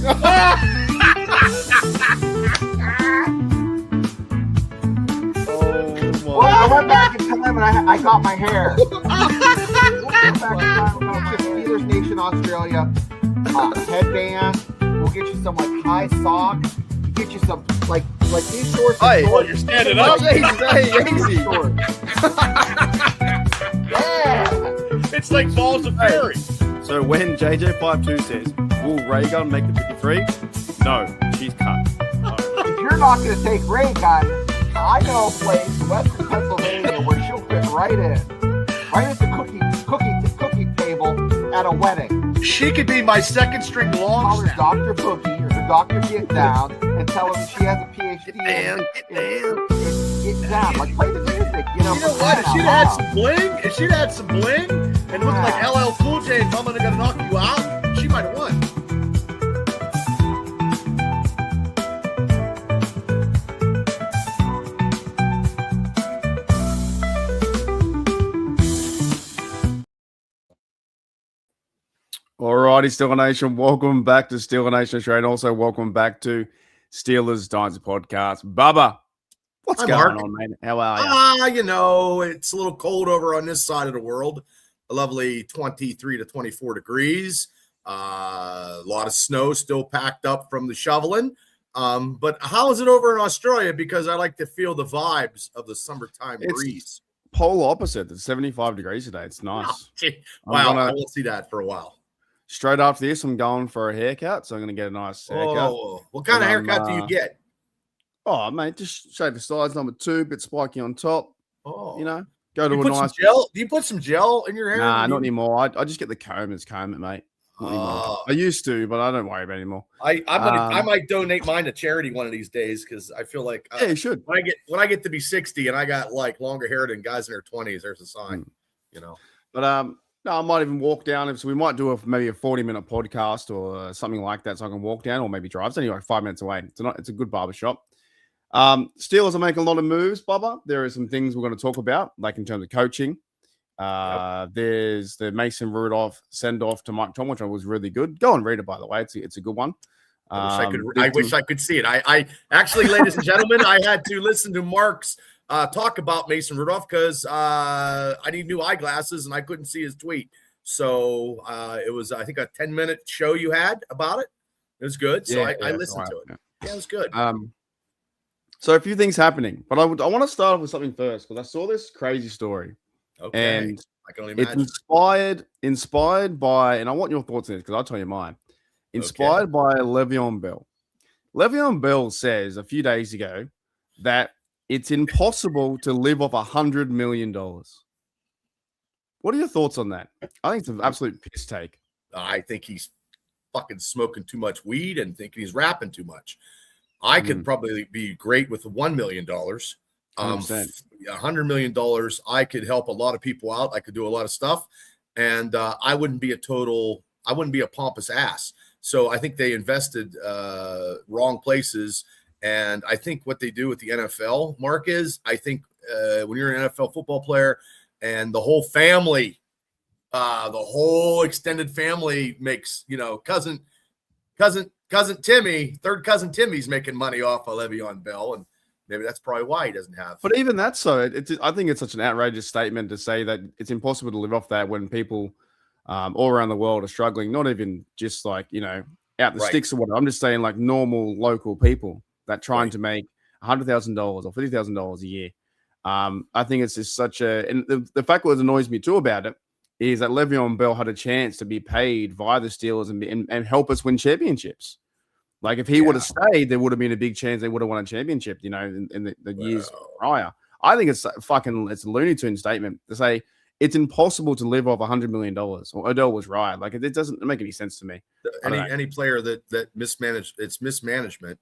Well, I went back in time and I got my hair. Steelers Nation Australia headband. We'll get you some like high socks. Get you some like these shorts. Hey, well, you're standing up. Easy. Yeah. It's like balls of fairy. So when JJ52 says, will Ray Gun make the 53? No, she's cut. If you're not going to take Ray Gun, I know a place in Western Pennsylvania where she'll fit right in. Right at the cookie table at a wedding. She could be my second string long Call her snapper. Dr. Boogie or Dr. Get Down and tell her she has a PhD in Get Down. Like, play the music, You know what? If she'd had some bling and looked like LL Cool J and told me they're gonna knock you out, she might have won. Alrighty, Steeler Nation. Welcome back to Steeler Nation Australia, and also welcome back to Steelers Dynasty Podcast. Bubba, what's Hi, going Mark. on, man? How are you? It's a little cold over on this side of the world. A lovely 23 to 24 degrees. A lot of snow still packed up from the shoveling. But how is it over in Australia? Because I like to feel the vibes of the summertime breeze. Polar opposite. It's 75 degrees today. It's nice. Wow, I won't see that for a while. Straight after this, I'm going for a haircut, so I'm going to get a nice haircut. Oh, what kind of haircut do you get? Oh, mate, just shave the sides, number 2, bit spiky on top. Oh, You know, go to you a put nice some gel. Do you put some gel in your hair? Nah, not anymore. I just get the comb and comb it, mate. Not anymore. I used to, but I don't worry about it anymore. I might donate mine to charity one of these days because I feel like Yeah, you should. when I get to be 60 and I got like longer hair than guys in their 20s, there's a sign, you know. But no, I might even walk down. So we might do maybe a 40-minute podcast or something like that, so I can walk down or maybe drive. It's only like 5 minutes away. It's a good barbershop. Steelers are making a lot of moves, Bubba. There are some things we're going to talk about, like in terms of coaching. There's the Mason Rudolph send-off to Mike Tom, which was really good. Go and read it, by the way. It's a good one. I wish I could see it. I actually, ladies and gentlemen, I had to listen to Mark's talk about Mason Rudolph because I need new eyeglasses and I couldn't see his tweet. So it was, I think, a 10-minute show you had about it. It was good. So I listened to it. Yeah, it was good. So a few things happening, but I want to start off with something first because I saw this crazy story. Okay. And I can only imagine. It's inspired by, and I want your thoughts on this because I'll tell you mine. Inspired by Le'Veon Bell. Le'Veon Bell says a few days ago that it's impossible to live off $100 million. What are your thoughts on that? I think it's an absolute piss take. I think he's fucking smoking too much weed and thinking he's rapping too much. I could probably be great with $1 million. $100 million, I could help a lot of people out. I could do a lot of stuff, and I wouldn't be a pompous ass. So I think they invested wrong places, and I think what they do with the NFL, Mark, is I think when you're an NFL football player and the whole family, the whole extended family makes, cousin Timmy, third cousin Timmy's making money off of Le'Veon Bell, and maybe that's probably why he doesn't have. But even that's so. I think it's such an outrageous statement to say that it's impossible to live off that when people all around the world are struggling. Not even just like out the sticks or whatever. I'm just saying like normal local people that trying to make $100,000 or $50,000 a year. I think it's just such a. And the fact that annoys me too about it is that Le'Veon Bell had a chance to be paid via the Steelers and help us win championships. Like if he would have stayed, there would have been a big chance they would have won a championship, in the years prior. I think it's a Looney Tune statement to say it's impossible to live off $100 million. Or Odell was right. Like it doesn't make any sense to me. Any player that mismanaged, it's mismanagement.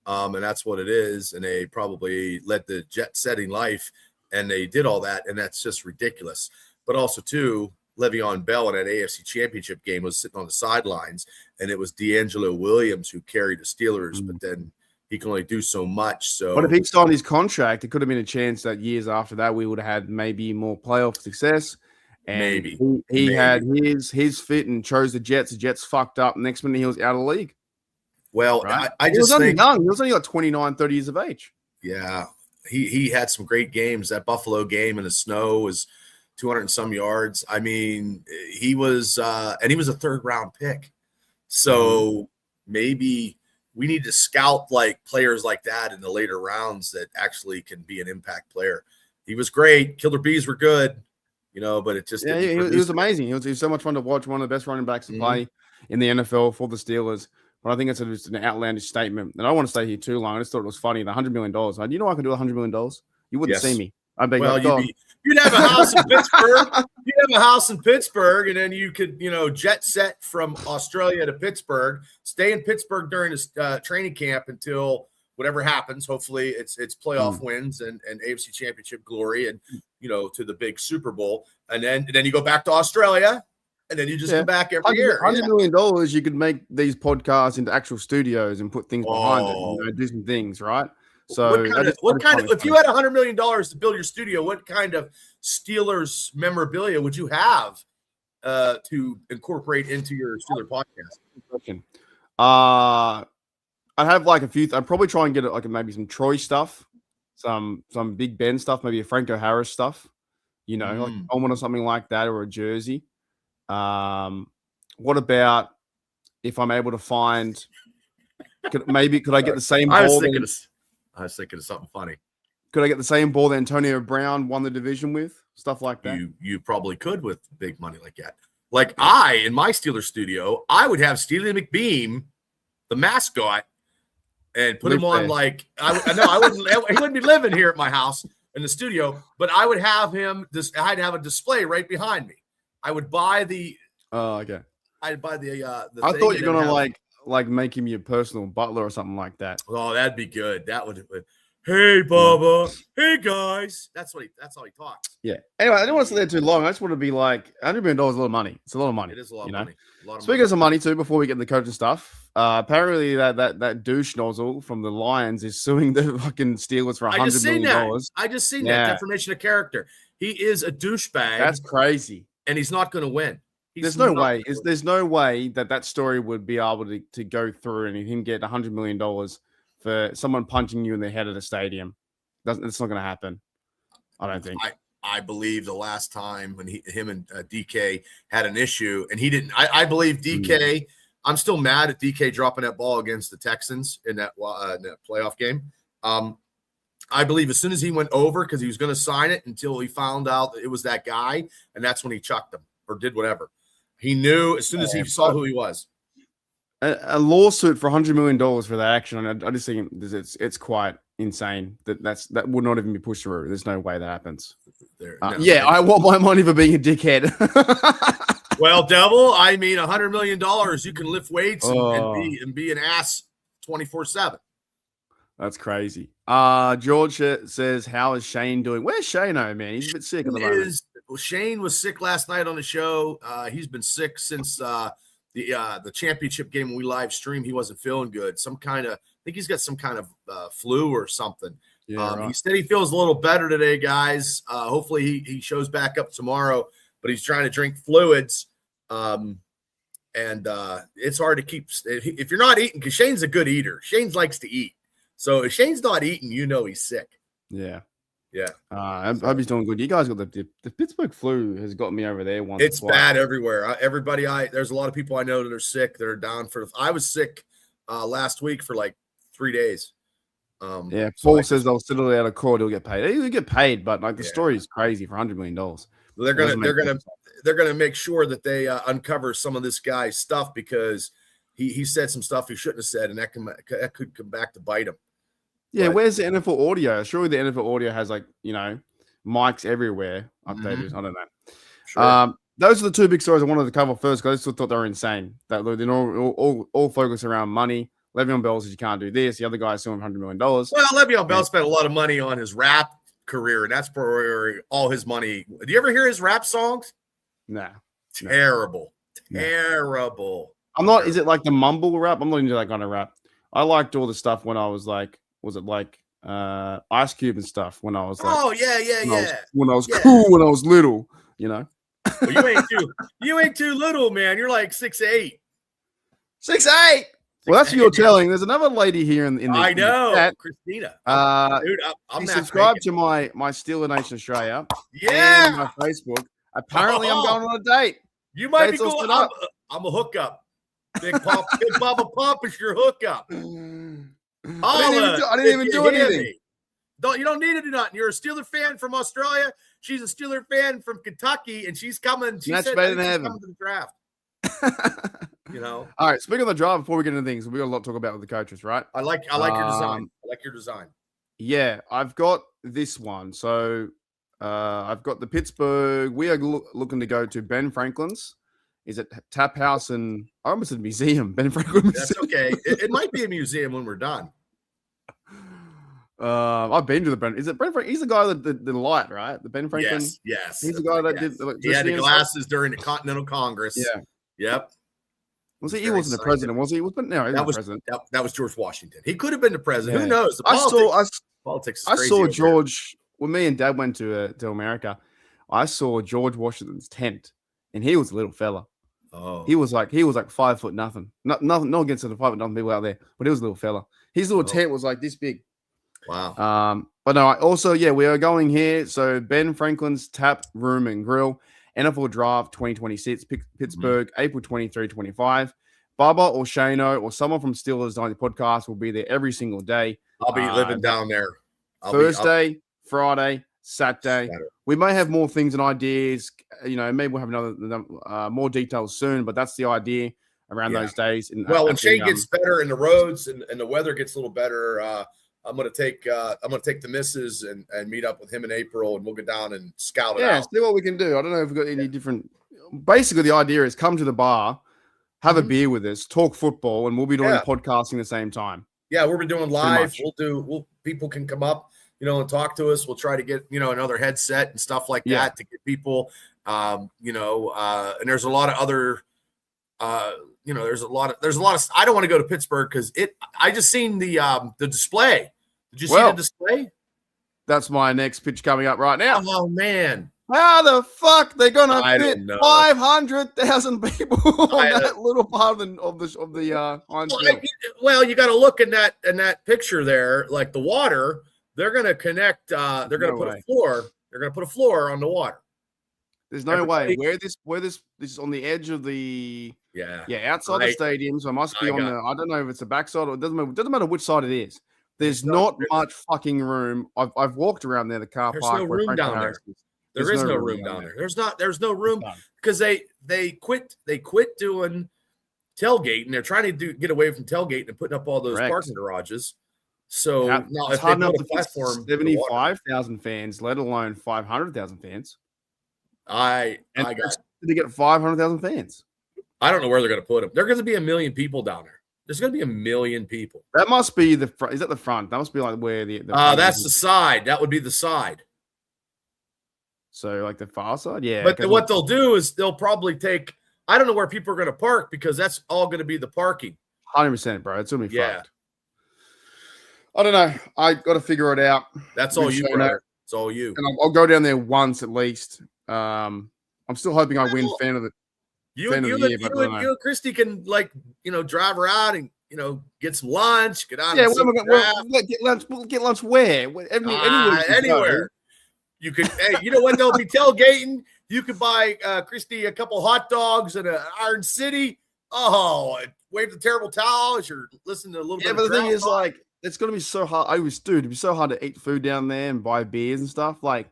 And that's what it is. And they probably led the jet setting life and they did all that. And that's just ridiculous. But also too, Le'Veon Bell in that AFC Championship game was sitting on the sidelines, and it was D'Angelo Williams who carried the Steelers, but then he can only do so much. So, but if he signed his contract, it could have been a chance that years after that we would have had maybe more playoff success. And he had his fit and chose the Jets. The Jets fucked up. Next minute he was out of the league. Well, right? I He was just only think, young. He was only like 29, 30 years of age. yeah, he had some great games. That Buffalo game in the snow was 200 and some yards. I mean, he was and he was a third round pick. So maybe we need to scout like players like that in the later rounds that actually can be an impact player. He was great. Killer bees were good, but it just he was amazing. He was so much fun to watch. One of the best running backs to play in the NFL for the Steelers. But I think it's just an outlandish statement. And I don't want to stay here too long. I just thought it was funny. The $100 million. You know I could do $100 million? You wouldn't see me. I'd be well, like, you'd have a house in Pittsburgh. You'd have a house in Pittsburgh, and then you could, jet set from Australia to Pittsburgh, stay in Pittsburgh during this training camp until whatever happens. Hopefully it's playoff wins and AFC Championship glory and, to the big Super Bowl. And then you go back to Australia. And then you just come back every year. $100 million, you could make these podcasts into actual studios and put things behind it, do some things, right? So, if you had $100 million to build your studio, what kind of Steelers memorabilia would you have to incorporate into your Steeler podcast? I'd have like a few. I'd probably try and get like maybe some Troy stuff, some Big Ben stuff, maybe a Franco Harris stuff, like a helmet or something like that, or a jersey. What about if I'm able to find? Could I get the same ball? I was thinking of something funny. Could I get the same ball that Antonio Brown won the division with? Stuff like that. You probably could with big money like that. Like in my Steelers studio, I would have Steely McBeam, the mascot, and put him on like I wouldn't. He wouldn't be living here at my house in the studio, but I would have him. I'd have a display right behind me. I would buy the. Oh, okay. I'd buy the. I thought you were gonna like make him your personal butler or something like that. Oh, that'd be good. That would. Hey, Bubba. Hey, guys. That's how he talks. Yeah. Anyway, I don't want to stay there too long. I just want to be like, $100 million is a lot of money. It's a lot of money. It is a lot of money. Speaking of some money too, before we get into coaching stuff, apparently that douche nozzle from the Lions is suing the fucking Steelers for $100 million. I just seen that defamation of character. He is a douchebag. That's crazy. And he's not going to win. There's no way. There's no way that story would be able to go through and him get $100 million for someone punching you in the head at a stadium. It's not going to happen. I don't think. I believe the last time when him and DK had an issue, and he didn't. I believe DK. I'm still mad at DK dropping that ball against the Texans in that playoff game. I believe as soon as he went over, because he was going to sign it until he found out that it was that guy, and that's when he chucked him or did whatever. He knew as soon as he saw who he was. A lawsuit for $100 million for that action. I just think it's quite insane that would not even be pushed through. There's no way that happens. I want my money for being a dickhead. Well, Devil, I mean, $100 million, you can lift weights and be an ass 24/7. That's crazy. George says, "How is Shane doing?" Where's Shane? Oh man, he's a bit sick at the moment. Shane was sick last night on the show. He's been sick since the championship game when we live streamed. He wasn't feeling good. I think he's got some kind of flu or something. Yeah, right. He said he feels a little better today, guys. Hopefully he shows back up tomorrow, but he's trying to drink fluids. And it's hard to keep if you're not eating, because Shane's a good eater. Shane likes to eat. So if Shane's not eating, he's sick. Yeah. Yeah. I hope he's doing good. You guys got the Pittsburgh flu has got me over there once. It's bad everywhere. There's a lot of people I know that are sick. That are down for. I was sick last week for like 3 days. Paul says they'll settle it out of court. He'll get paid. He'll get paid, but like the story is crazy for $100 million. They're gonna make sure that they uncover some of this guy's stuff, because he said some stuff he shouldn't have said, and that could come back to bite him. Yeah, where's the NFL audio? Surely the NFL audio has mics everywhere updated. Mm-hmm. I don't know. Sure. Those are the two big stories I wanted to cover first, because I just thought they were insane. That they're all focused around money. Le'Veon Bell says you can't do this. The other guy's suing $100 million. Well, Le'Veon Bell spent a lot of money on his rap career, and that's where all his money. Do you ever hear his rap songs? Nah. Terrible. I'm not. Is it like the mumble rap? I'm not into that kind of rap. I liked all the stuff when I was like. Was it like Ice Cube and stuff when I was like? Oh yeah. When I was cool, when I was little, Well, you ain't too little, man. You're like 6'8". 6'8". Well, that's what you're telling. There's another lady here in the I know, in the chat. Christina. Dude, I'm subscribed to my Steeler Nation Australia. Yeah, and my Facebook. Apparently, I'm going on a date. You might Date's be all going. set up. I'm a hookup. Big Papa Pump is your hookup. I didn't even do anything. You don't need to do nothing. You're a Steeler fan from Australia. She's a Steeler fan from Kentucky, and she's coming. She said better than she's heaven. coming to the draft. All right. Speaking of the draft, before we get into things, we got a lot to talk about with the coaches, right? I like your design. I like your design. Yeah, I've got this one. So I've got the Pittsburgh. We are looking to go to Ben Franklin's. Is it Tap House and I almost said museum? Ben Franklin. That's okay. It might be a museum when we're done. I've been to the Ben. Is it Ben Franklin? He's the guy that the light, right? The Ben Franklin. Yes. He's the guy that did. He had the glasses during the Continental Congress. Yeah. Yep. Was he? He wasn't the president, was he? But no, he was the president. That was George Washington. He could have been the president. Yeah. Who knows? Politics. I saw George when me and Dad went to America. I saw George Washington's tent, and he was a little fella. Oh, he was like 5 foot nothing. Nothing. No against the 5 foot nothing people out there, but he was a little fella. His little tent was like this big. Wow. But no, we are going here. So Ben Franklin's Tap Room and Grill, NFL Draft 2026, Pittsburgh, April 23, 25. Bubba or Shano or someone from Steelers Dynasty podcast will be there every single day. I'll be living down there. Thursday, Friday, Saturday. We may have more things and ideas. Maybe we'll have another more details soon, but that's the idea around those days. When Shane gets better and the roads and the weather gets a little better, I'm gonna take the missus and meet up with him in April, and we'll get down and scout it out. See what we can do. I don't know if we've got any different. Basically, the idea is come to the bar, have a beer with us, talk football, and we'll be doing podcasting at the same time. Yeah, we'll be doing live. People can come up, and talk to us. We'll try to get another headset and stuff like that to get people. And there's a lot of other. There's a lot of. I don't want to go to Pittsburgh because I just seen the display. Did you see the display? That's my next pitch coming up right now. Oh man. How the fuck they're gonna fit 500,000 people on that little part of the Heinz Field? Well, you got to look in that picture there, like the water. They're gonna connect. They're gonna put a floor. They're gonna put a floor on the water. There's no way. Where this is on the edge of the outside the stadium. So it must be on the. I don't know if it's the backside or it doesn't matter which side it is. There's not much fucking room. I've walked around there. The car park. There's no room down there. There is no room down there. There's no room because they quit doing tailgate and they're trying to get away from tailgate and putting up all those parking garages. So now it's if hard they enough build a platform, 75,000 fans, let alone 500,000 fans. I got to get 500,000 fans. I don't know where they're going to put them. There's going to be 1 million people down there. There's going to be 1 million people. That must be the front. Is that the front? That must be like where the that's the side. That would be the side. So like the far side, yeah. But what they'll do is they'll probably take. I don't know where people are going to park because that's all going to be the parking. 100%, bro. It's going to be fucked. I don't know. I got to figure it out. That's all you, brother. It's all you. And I'll go down there once at least. I'm still hoping I win fan of the year. You and Christy can drive around and get some lunch. Get out. Get lunch. We'll get lunch where? Anywhere. You could. Hey, you know what? They'll be tailgating. You could buy Christy a couple hot dogs at Iron City. Oh, wave the terrible towel as you're listening to a little bit. Yeah, but the thing is, like, it's going to be so hard. It'd be so hard to eat food down there and buy beers and stuff. Like,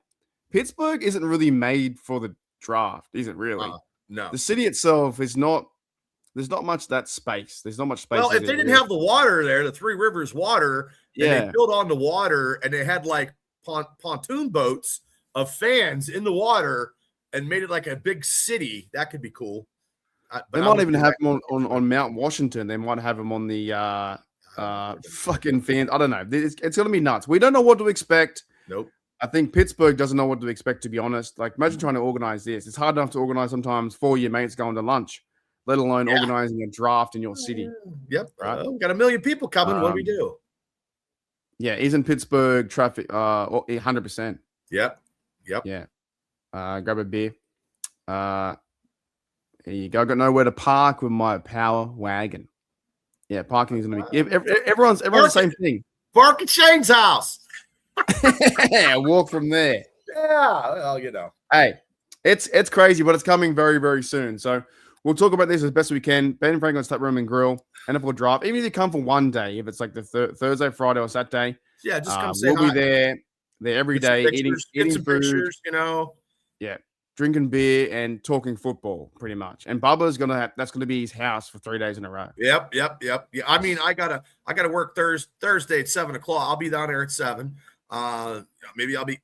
Pittsburgh isn't really made for the draft, is it really? No. The city itself is not. There's not much that space. There's not much space. Well, if they didn't have the water there, the Three Rivers water, and they built on the water, and they had like pontoon boats of fans in the water, and made it like a big city, that could be cool. They might even have them on Mount Washington. They might have them on the fucking fans. I don't know. It's going to be nuts. We don't know what to expect. Nope. I think Pittsburgh doesn't know what to expect, to be honest. Like, imagine trying to organize this. It's hard enough to organize sometimes 4 of your mates going to lunch, let alone organizing a draft in your city. Yep. Right? Got 1 million people coming. What do we do? Yeah. Isn't Pittsburgh traffic 100%? Yep. Yeah. Grab a beer. There you go. Got nowhere to park with my power wagon. Yeah, parking is going to be. Everyone's the same thing. Park at Shane's house. Yeah, walk from there. Yeah, well, you know. Hey, it's crazy, but it's coming very, very soon. So we'll talk about this as best we can. Ben Franklin's Stat Room and Grill, NFL Draft. Even if you come for one day, if it's like the Thursday, Friday, or Saturday, yeah, just come say we'll hi. be there every day, eating some food, pictures, you know. Yeah, drinking beer and talking football, pretty much. And Bubba's that's gonna be his house for 3 days in a row. Yep. Yeah. I mean, I gotta work Thursday at 7:00. I'll be down there at 7. Maybe I'll be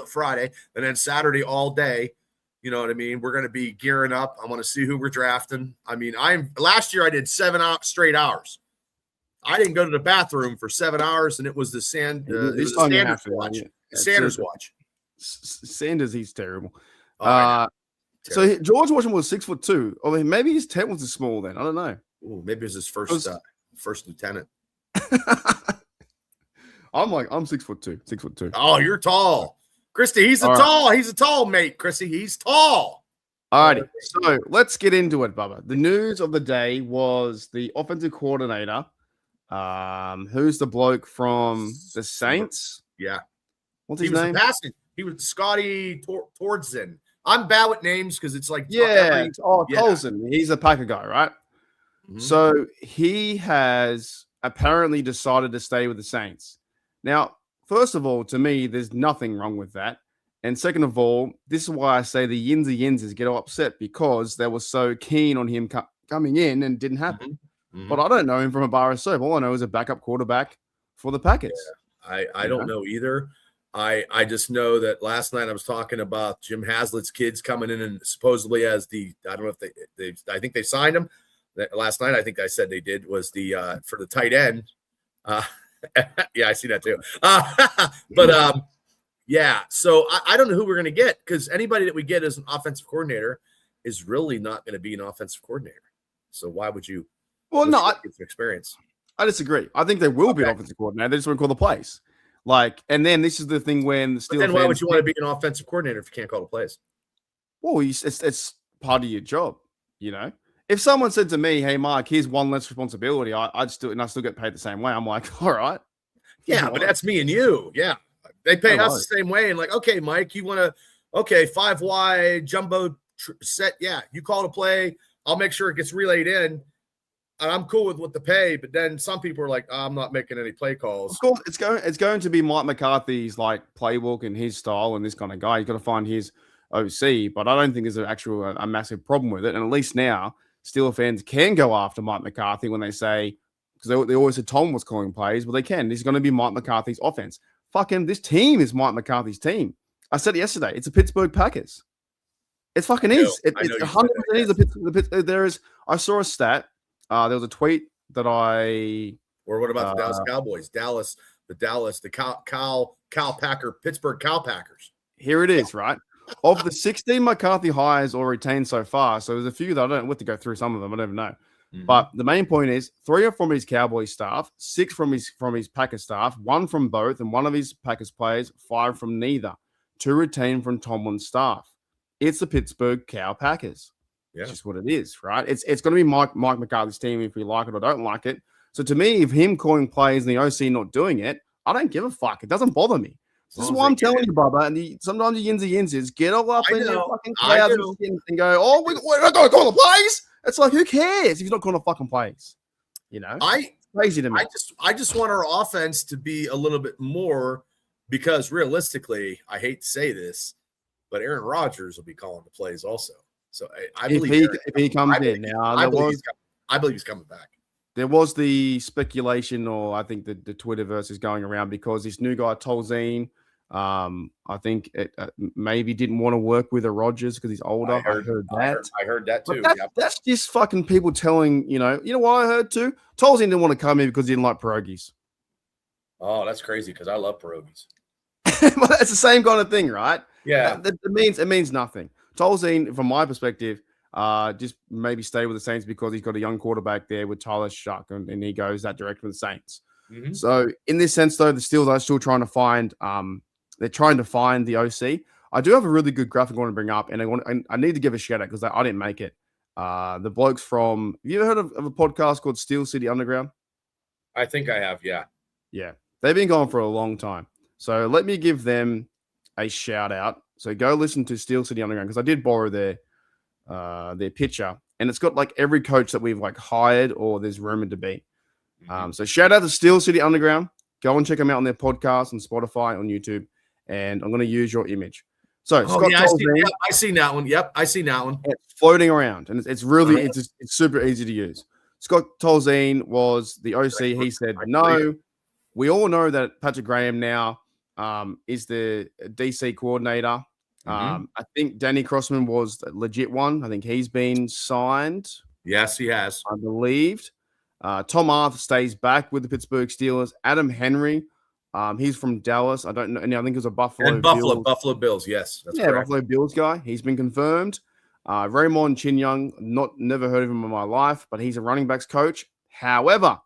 Friday, and then Saturday all day. You know what I mean? We're gonna be gearing up. I want to see who we're drafting. I mean, last year I did 7 straight hours. I didn't go to the bathroom for 7 hours, and it was the Sanders watch. Sanders watch. Sanders, he's terrible. So George Washington was 6'2". Or maybe his tent was small then. I don't know. Ooh, maybe it was his first lieutenant. I'm 6'2". 6'2". Oh, you're tall, Christy. He's a tall mate, Christy. He's tall. All righty. So let's get into it, Bubba. The news of the day was the offensive coordinator. Who's the bloke from the Saints? Yeah. What's his name? He was Scotty Tordson. I'm bad with names because it's like Tolson. He's a Packer guy, right? Mm-hmm. So he has apparently decided to stay with the Saints. Now, first of all, to me, there's nothing wrong with that. And second of all, this is why I say the Yinzers get upset because they were so keen on him coming in and it didn't happen. Mm-hmm. But I don't know him from a bar of soap. All I know is a backup quarterback for the Packers. Yeah, I don't know either. I just know that last night I was talking about Jim Haslett's kids coming in and supposedly as I don't know if I think they signed him last night. I think I said they did was for the tight end. Yeah, I see that too. But yeah, so I don't know who we're going to get because anybody that we get as an offensive coordinator is really not going to be an offensive coordinator. So why would you? Well, no, experience. I disagree. I think they will be an offensive coordinator. They just want to call the plays. And then this is the thing when the Steelers. Then why would you want to be an offensive coordinator if you can't call the plays? Well, it's part of your job, you know. If someone said to me, "Hey, Mark, here's one less responsibility," I still get paid the same way. I'm like, all right. Yeah, but that's me and you. Yeah, they pay us the same way. And like, okay, Mike, you want to 5 wide jumbo set? Yeah, you call the play. I'll make sure it gets relayed in. And I'm cool with what the pay, but then some people are like, I'm not making any play calls. Of course, it's going to be Mike McCarthy's like playbook and his style and this kind of guy. You got to find his OC, but I don't think there's a massive problem with it. And at least now, Steelers fans can go after Mike McCarthy when they say because they always said Tom was calling plays, but they can. This is going to be Mike McCarthy's offense. Fuck him. This team is Mike McCarthy's team. I said it yesterday. It's the Pittsburgh Packers. It fucking is. It's 100% is the Pittsburgh. There is. I saw a stat. There was a tweet that Or what about the Dallas Cowboys? The Cal Packer, Pittsburgh Cal Packers. Here it is, right? Of the 16 McCarthy hires or retained so far, so there's a few that I don't want to go through some of them. I don't even know. Mm-hmm. But the main point is 3 are from his Cowboys staff, 6 from his Packers staff, 1 from both, and 1 of his Packers players, 5 from neither. 2 retained from Tomlin's staff. It's the Pittsburgh Cow Packers. Yeah. It's just what it is, right? It's going to be Mike McCarthy's team if we like it or don't like it. So to me, if him calling plays and the OC not doing it, I don't give a fuck. It doesn't bother me. This is why I'm telling you, Bubba, and sometimes the yinzers get all up in your fucking clouds and go, oh, we're not going to call the plays. It's like, who cares if he's not calling the fucking plays? You know? It's crazy to me. I just want our offense to be a little bit more because realistically, I hate to say this, but Aaron Rodgers will be calling the plays also. So I believe if he comes in now, I believe he's coming back. There was the speculation, or I think the Twitterverse is going around because this new guy Tolzien, I think maybe didn't want to work with a Rodgers because he's older. I heard that. I heard that too. That's just fucking people telling you know what I heard too. Tolzien didn't want to come in because he didn't like pierogies. Oh, that's crazy because I love pierogies. But that's the same kind of thing, right? Yeah, it means nothing. Tolzien, from my perspective, just maybe stay with the Saints because he's got a young quarterback there with Tyler Shuck, and he goes that direction with the Saints. Mm-hmm. So in this sense, though, the Steelers are still trying to find. They're trying to find the OC. I do have a really good graphic I want to bring up, and I need to give a shout out because I didn't make it. The blokes from, have you ever heard of a podcast called Steel City Underground? I think I have, yeah. Yeah. They've been going for a long time. So let me give them a shout out. So go listen to Steel City Underground because I did borrow their picture, and it's got like every coach that we've like hired or there's rumored to be. So shout out to Steel City Underground. Go and check them out on their podcast on Spotify, on YouTube, and I'm going to use your image. So Scott Tolzien, I seen that one. Yep, I seen that one. It's floating around, and it's really it's super easy to use. Scott Tolzien was the OC. He said no. We all know that Patrick Graham now is the DC coordinator. I think Danny Crossman was the legit one. I think he's been signed. Yes, he has. I believed. Tom Arthur stays back with the Pittsburgh Steelers. Adam Henry, he's from Dallas. I don't know. And I think it was a Buffalo Bills. Yes, that's correct. Buffalo Bills guy. He's been confirmed. Raymond Chinyoung, never heard of him in my life, but he's a running backs coach. However,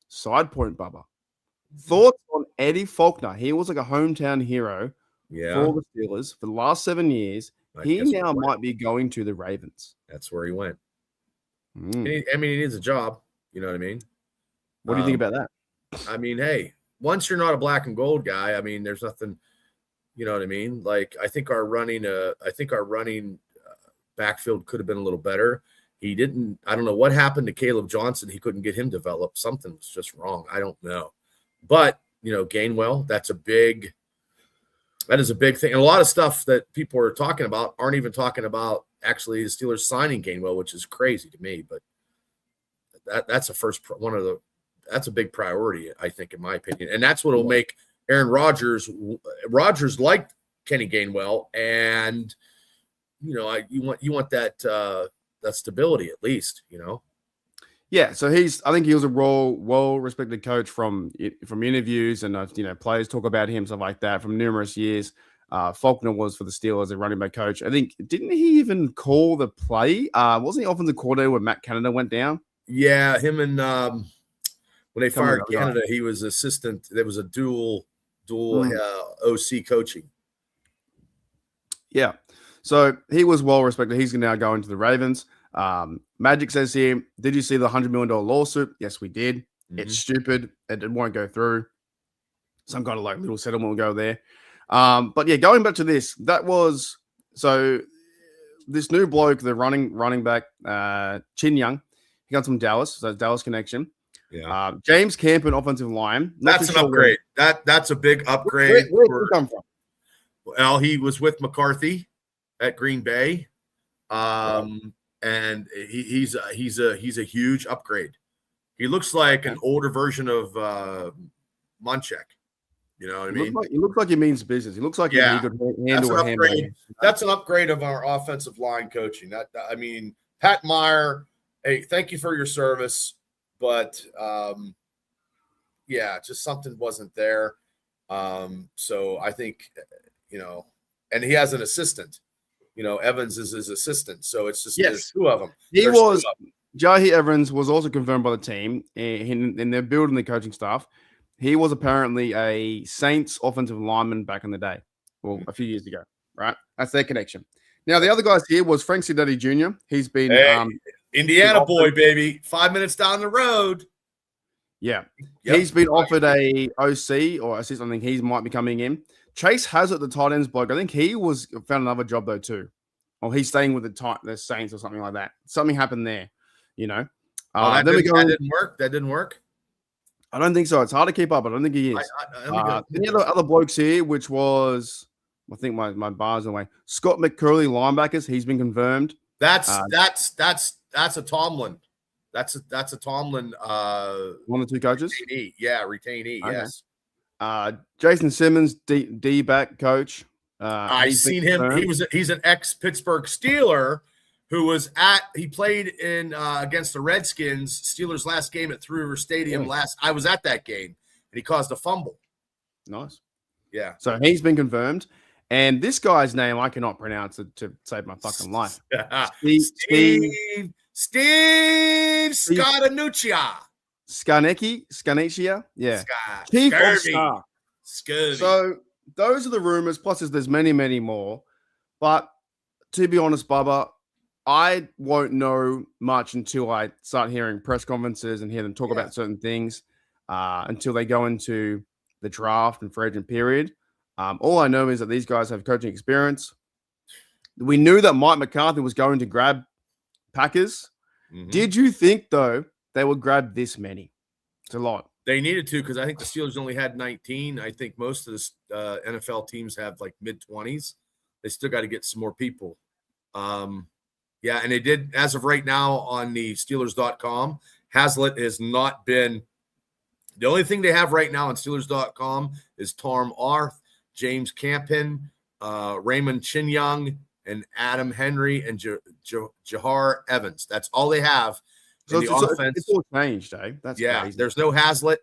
side point, Bubba. Thoughts on Eddie Faulkner? He was like a hometown hero for the Steelers for the last 7 years. He now might be going to the Ravens. That's where he went. He needs a job. You know what I mean? What do you think about that? I mean, hey, once you're not a black and gold guy, I mean, there's nothing. You know what I mean? Like, I think our running backfield could have been a little better. He didn't. I don't know what happened to Caleb Johnson. He couldn't get him developed. Something was just wrong. I don't know. But, Gainwell, that is a big thing. And a lot of stuff that people are talking about aren't even talking about actually the Steelers signing Gainwell, which is crazy to me. But that's a big priority, I think, in my opinion. And that's what will make Aaron Rodgers like Kenny Gainwell. And, you want that stability at least, Yeah, so I think he was a well-respected coach from interviews and players talk about him, stuff like that, from numerous years. Faulkner was for the Steelers a running back coach. I think, didn't he even call the play? Wasn't he offensive coordinator when Matt Canada went down? Yeah, him and when they fired Canada, he was assistant. There was a dual OC coaching. Yeah, so he was well-respected. He's now going to the Ravens. Magic says here, did you see the $100 million lawsuit? Yes, we did. It's stupid. It won't go through. Some kind of like little settlement will go there. But yeah, going back to this, that was so this new bloke, the running back, Chin Young, he comes from Dallas, so Dallas connection. Yeah. James Campen, offensive line. That's an upgrade. That's a big upgrade. Where did he come from? Well, he was with McCarthy at Green Bay. And he's a huge upgrade. He looks like an older version of Munchak. You know what I mean? He looks like he means business. He looks like he could handle a handbag. That's an upgrade of our offensive line coaching. Pat Meyer, hey, thank you for your service, but just something wasn't there. So I think and he has an assistant. Evans is his assistant, so it's just there's two of them. Jahi Evans was also confirmed by the team, and they're building the coaching staff. He was apparently a Saints offensive lineman back in the day, well, a few years ago, right? That's their connection. Now, the other guys here was Frank Cidetti Jr. He's been Indiana boy, baby, 5 minutes down the road. Yeah, he's been offered a OC or assistant. I think he might be coming in. Chase Hazard, the tight ends bloke, I think he found another job though too, or he's staying with the Saints or something like that. Something happened there, that didn't work. That didn't work. I don't think so. It's hard to keep up. I don't think he is. The other blokes here, which was, I think my bar's away. Scott McCurley, linebackers. He's been confirmed. That's a Tomlin. That's a Tomlin. One of the two coaches. Retainee. Yeah, retainee. Okay. Yes. Jason Simmons, D back coach. I've seen him. He's an ex-Pittsburgh Steeler who he played in against the Redskins, Steelers' last game at Three River Stadium. I was at that game, and he caused a fumble. Nice. Yeah. So he's been confirmed. And this guy's name I cannot pronounce to save my fucking life. Steve Scaranuccia. Scarnecchia, yeah. Chief of Staff. So those are the rumors. Plus, there's many, many more. But to be honest, Bubba, I won't know much until I start hearing press conferences and hear them talk about certain things until they go into the draft and free agent period. All I know is that these guys have coaching experience. We knew that Mike McCarthy was going to grab Packers. Mm-hmm. Did you think, though, they would grab this many? It's a lot. They needed to because I think the Steelers only had 19. I think most of the NFL teams have like mid-20s. They still got to get some more people. Yeah, and they did, as of right now on the Steelers.com, Hazlitt has not been – the only thing they have right now on Steelers.com is Tom Arth, James Campen, Raymond Chinyoung, and Adam Henry and Jahar Evans. That's all they have in the offense. It's all changed, eh? That's crazy. There's no Hazlitt.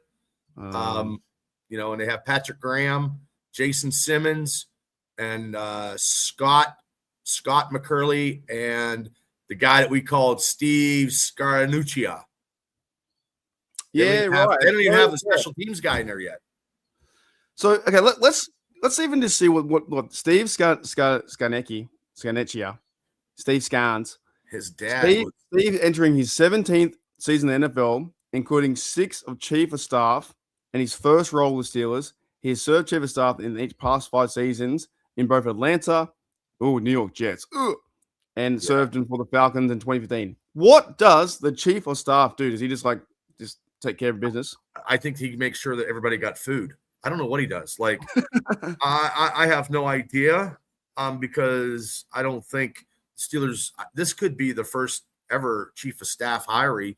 And they have Patrick Graham, Jason Simmons, and Scott McCurley, and the guy that we called Steve Scaranuccia. Yeah, right. They don't even have the special teams guy in there yet. So, okay, let's even just see what Steve Scannecchia, Steve Scans, his dad. Steve entering his 17th season in the NFL, including 6 of chief of staff, and his first role with the Steelers. He has served chief of staff in each past 5 seasons in both Atlanta, New York Jets, and served for the Falcons in 2015. What does the chief of staff do? Does he just take care of business? I think he makes sure that everybody got food. I don't know what he does. Like, I have no idea because I don't think Steelers – this could be the first ever chief of staff hiree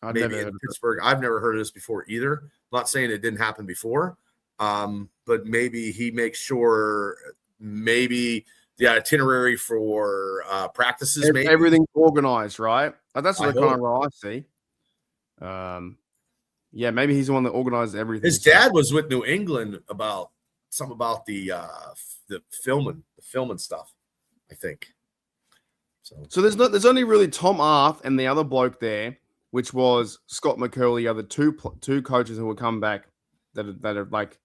maybe in Pittsburgh. I've never heard of this before either. I'm not saying it didn't happen before, but maybe he makes sure maybe the itinerary for practices. Everything's organized, right? That's what I see. Yeah, maybe he's the one that organizes everything. His dad was with New England about the filming stuff, I think. So there's only really Tom Arth and the other bloke there, which was Scott McCurley, are the two coaches who will come back that are like.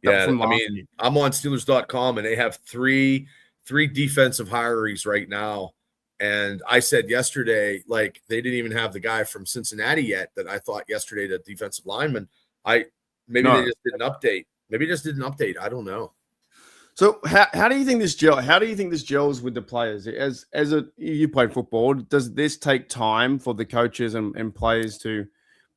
Yeah, I mean, I'm on Steelers.com and they have three defensive hires right now. And I said yesterday, like, they didn't even have the guy from Cincinnati yet that I thought yesterday, the defensive lineman. They just didn't update. Maybe just didn't update. I don't know. So how do you think this gel? How do you think this gels with the players? You played football, does this take time for the coaches and players to,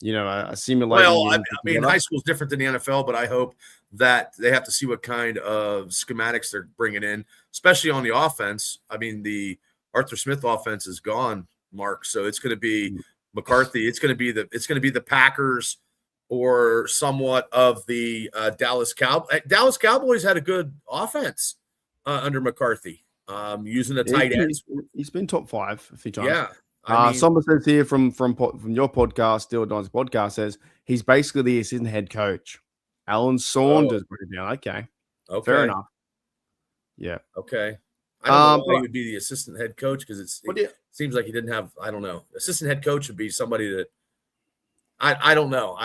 assimilate? Well, I mean, high school is different than the NFL, but I hope that they have to see what kind of schematics they're bringing in, especially on the offense. I mean, the Arthur Smith offense is gone, Mark. So it's going to be McCarthy. It's going to be the Packers or somewhat of the Dallas Cowboys. Dallas Cowboys had a good offense under McCarthy, using the tight ends. He's been top 5 a few times. Yeah. Someone says here from your podcast, Steel Dons podcast, says he's basically the assistant head coach. Alan Saunders put it down. Okay. Fair enough. Yeah. Okay. I don't know why he would be the assistant head coach because it seems like he didn't have. I don't know. Assistant head coach would be somebody that I don't know.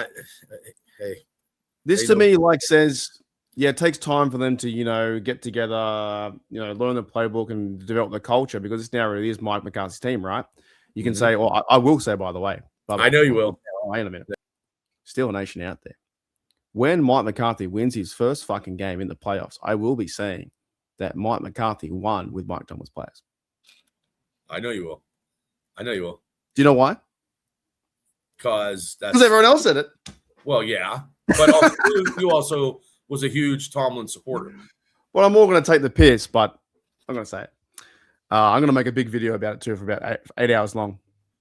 This to me says, it takes time for them to get together, learn the playbook and develop the culture because this now really is Mike McCarthy's team, right? You can say, or I will say, by the way, I know you will. Wait a minute, Steel Nation out there. When Mike McCarthy wins his first fucking game in the playoffs, I will be saying that Mike McCarthy won with Mike Thomas players. I know you will. Do you know why? Because everyone else said it. Well, yeah. But also, you also was a huge Tomlin supporter. Well, I'm more going to take the piss, but I'm going to say it. I'm going to make a big video about it too for about 8 hours long.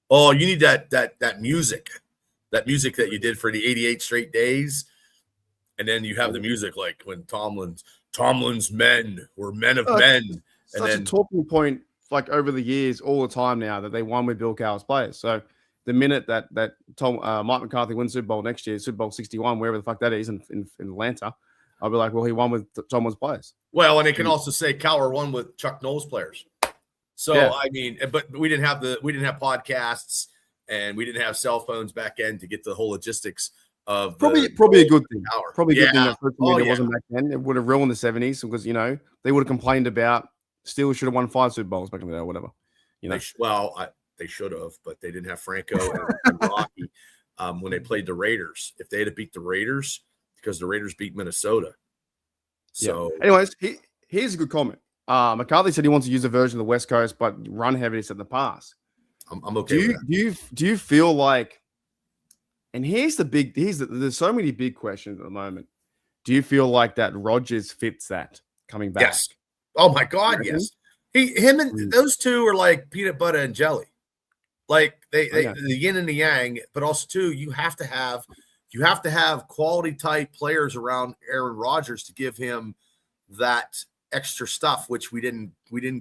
Oh, you need that music. That music that you did for the 88 straight days. And then you have the music like when Tomlin's men were men of men. Such a talking point over the years all the time now that they won with Bill Cowher's players. So the minute that Mike McCarthy wins Super Bowl next year, Super Bowl 61, wherever the fuck that is in Atlanta, I'll be like, well, he won with Tomlin's players. Well, and they can also say Cowher won with Chuck Noll's players. So I mean, but we didn't have podcasts and we didn't have cell phones back then to get the whole logistics of probably a good thing. Probably a good thing that social media wasn't back then. It would have ruined the 70s because they would have complained about Steelers should have won 5 Super Bowls back in the day or whatever. You know, They should have, but they didn't have Franco and Rocky when they played the Raiders. If they had beat the Raiders, because the Raiders beat Minnesota. So, anyways, here's a good comment. McCarthy said he wants to use a version of the West Coast, but run heavy to the pass. I'm okay with that. Do you feel like? And there's so many big questions at the moment. Do you feel like that Rodgers fits that coming back? Yes. Oh my God, yes. Him and those two are like peanut butter and jelly. Like the yin and the yang, but also too, you have to have quality type players around Aaron Rodgers to give him that extra stuff, which we didn't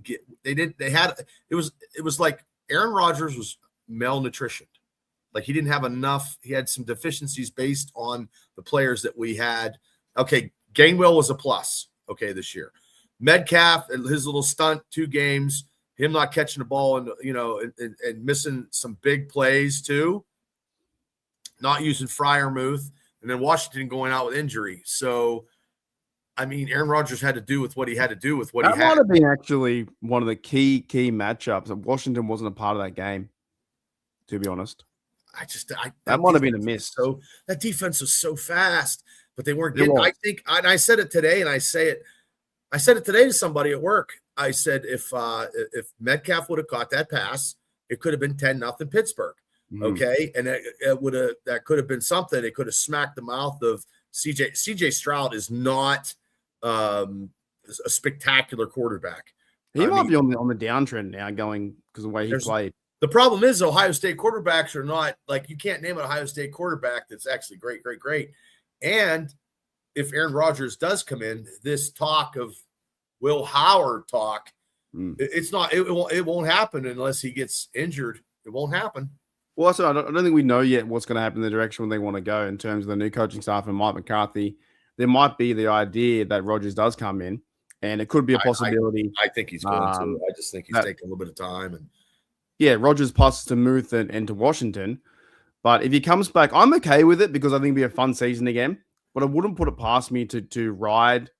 get. It was like Aaron Rodgers was malnutritioned. Like he didn't have enough. He had some deficiencies based on the players that we had. Okay, Gainwell was a plus. Okay, this year, Metcalf and his little stunt 2 games, him not catching the ball and missing some big plays too. Not using Freiermuth, and then Washington going out with injury. So, I mean, Aaron Rodgers had to do with what he had to do with what he had. That might have been actually one of the key matchups. Washington wasn't a part of that game, to be honest. That might have been a miss. So that defense was so fast, but they weren't getting. I think, and I said it today, and I said it today to somebody at work. I said if Metcalf would have caught that pass, it could have been 10-0 Pittsburgh. Okay, and that could have been something. It could have smacked the mouth of CJ. CJ Stroud is not a spectacular quarterback. He might be on the downtrend now, going because of the way he played. The problem is Ohio State quarterbacks are not like, you can't name an Ohio State quarterback that's actually great. And if Aaron Rodgers does come in, this talk of Will Howard talk, it won't happen unless he gets injured. It won't happen. Well, also, I don't think we know yet what's going to happen in the direction when they want to go in terms of the new coaching staff and Mike McCarthy. There might be the idea that Rodgers does come in, and it could be a possibility. I think he's going to. I just think he's taking a little bit of time. And Rodgers passes to Muth and to Washington. But if he comes back, I'm okay with it because I think it'll be a fun season again. But I wouldn't put it past me to ride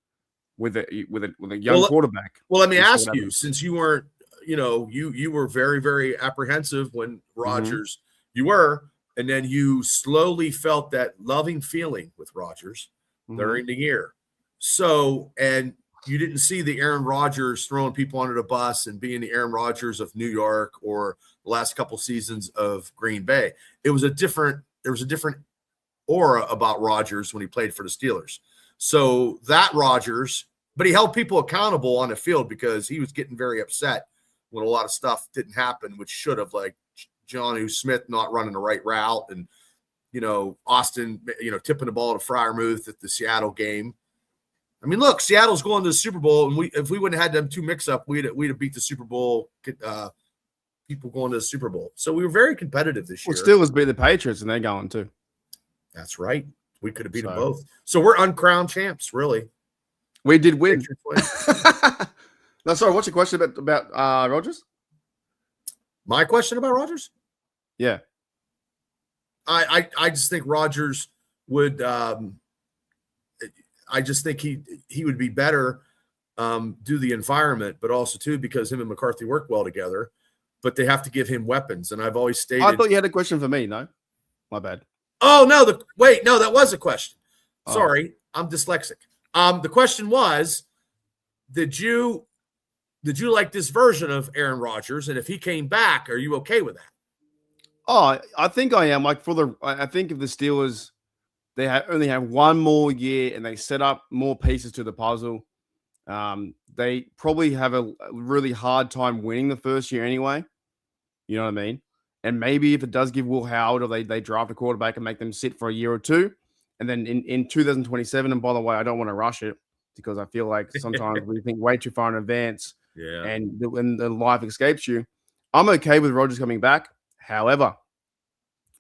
with a young quarterback. Well, let me ask you, since you weren't, you were very, very apprehensive when Rodgers, you were, and then you slowly felt that loving feeling with Rodgers during the year. So, and you didn't see the Aaron Rodgers throwing people under the bus and being the Aaron Rodgers of New York or the last couple seasons of Green Bay. There was a different aura about Rodgers when he played for the Steelers. So that Rodgers, but he held people accountable on the field because he was getting very upset when a lot of stuff didn't happen, which should have, like Jonnu Smith not running the right route and, Austin, tipping the ball to Freiermuth at the Seattle game. I mean, look, Seattle's going to the Super Bowl, and if we wouldn't have had them 2 mix-up, we'd have beat the Super Bowl people going to the Super Bowl. So we were very competitive this year. Well, Steelers beat the Patriots, and they're going too. That's right. We could have beat them both. So we're uncrowned champs, really. We did win. No, sorry. What's your question about Rodgers? My question about Rodgers? Yeah. I just think Rodgers would. I just think he would be better due the environment, but also too because him and McCarthy work well together. But they have to give him weapons, and I've always stated. I thought you had a question for me. No, my bad. Oh no! That was a question. Sorry, I'm dyslexic. The question was, did you like this version of Aaron Rodgers? And if he came back, are you okay with that? Oh, I think I am. Like I think if the Steelers, they only have one more year and they set up more pieces to the puzzle, they probably have a really hard time winning the first year anyway. You know what I mean? And maybe if it does give Will Howard or they draft a quarterback and make them sit for a year or two, and then in 2027, and by the way, I don't want to rush it because I feel like sometimes we think way too far in advance. Yeah. And when the life escapes you, I'm okay with Rodgers coming back. However,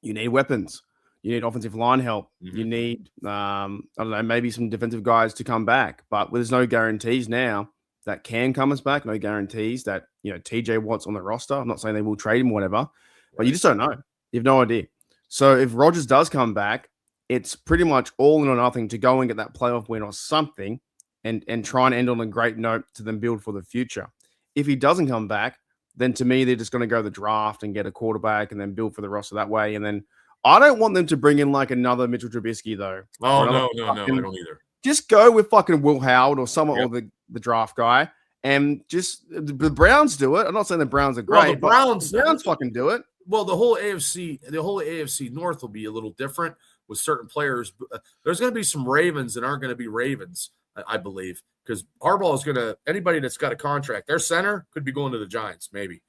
you need weapons. You need offensive line help. You need, I don't know, maybe some defensive guys to come back. But there's no guarantees now that Cam comes back. No guarantees that, TJ Watt's on the roster. I'm not saying they will trade him or whatever. But you just don't know. You have no idea. So if Rodgers does come back, it's pretty much all in or nothing to go and get that playoff win or something and try and end on a great note to then build for the future. If he doesn't come back, then to me, they're just going to go the draft and get a quarterback and then build for the roster that way. And then I don't want them to bring in like another Mitchell Trubisky, though. Oh, no, I don't either. Just go with fucking Will Howard or someone, or the draft guy, and just the Browns do it. I'm not saying the Browns are great. Well, the Browns fucking do it. Well, the whole AFC North will be a little different with certain players. There's going to be some Ravens that aren't going to be Ravens, I believe, because Harbaugh is going to – anybody that's got a contract, their center could be going to the Giants, maybe.